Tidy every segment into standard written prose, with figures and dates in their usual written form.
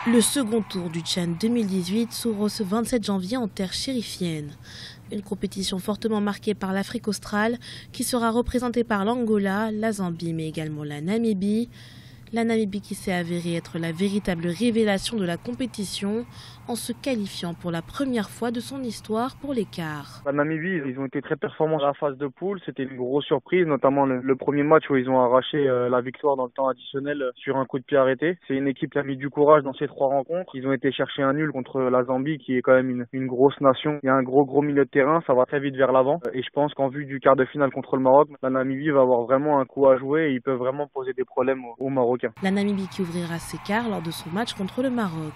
Le second tour du Tchad 2018 s'ouvre ce 27 janvier en terre chérifienne. Une compétition fortement marquée par l'Afrique australe qui sera représentée par l'Angola, la Zambie mais également la Namibie. La Namibie qui s'est avérée être la véritable révélation de la compétition en se qualifiant pour la première fois de son histoire pour les quarts. La Namibie, ils ont été très performants à la phase de poule. C'était une grosse surprise, notamment le premier match où ils ont arraché la victoire dans le temps additionnel sur un coup de pied arrêté. C'est une équipe qui a mis du courage dans ces 3 rencontres. Ils ont été chercher un nul contre la Zambie qui est quand même une grosse nation. Il y a un gros milieu de terrain, ça va très vite vers l'avant. Et je pense qu'en vue du quart de finale contre le Maroc, la Namibie va avoir vraiment un coup à jouer et ils peuvent vraiment poser des problèmes aux Marocains. La Namibie qui ouvrira ses quarts lors de son match contre le Maroc.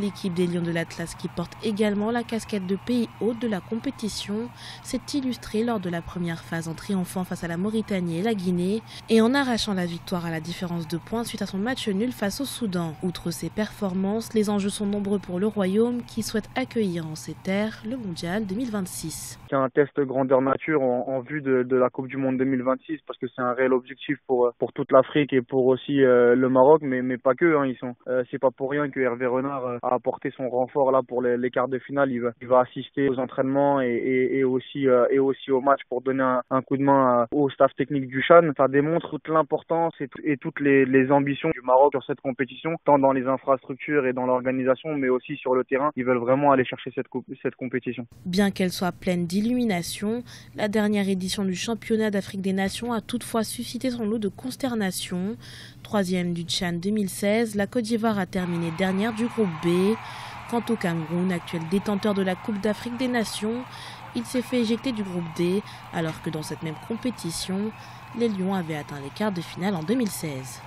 L'équipe des Lions de l'Atlas qui porte également la casquette de pays hôte de la compétition s'est illustrée lors de la première phase en triomphant face à la Mauritanie et la Guinée et en arrachant la victoire à la différence de points suite à son match nul face au Soudan. Outre ses performances, les enjeux sont nombreux pour le Royaume qui souhaite accueillir en ses terres le Mondial 2026. C'est un test grandeur nature en vue de la Coupe du Monde 2026 parce que c'est un réel objectif pour toute l'Afrique et pour aussi le Maroc, mais pas que. C'est pas pour rien que Hervé Renard a apporté son renfort là pour les quarts de finale. Il va assister aux entraînements et aussi au match pour donner un coup de main au staff technique du Chan. Ça démontre toute l'importance et toutes les ambitions du Maroc sur cette compétition, tant dans les infrastructures et dans l'organisation, mais aussi sur le terrain. Ils veulent vraiment aller chercher cette compétition. Bien qu'elle soit pleine d'illumination, la dernière édition du championnat d'Afrique des Nations a toutefois suscité son lot de consternation. 3e du Tchad 2016, la Côte d'Ivoire a terminé dernière du groupe B. Quant au Cameroun, actuel détenteur de la Coupe d'Afrique des Nations, il s'est fait éjecter du groupe D, alors que dans cette même compétition, les Lions avaient atteint les quarts de finale en 2016.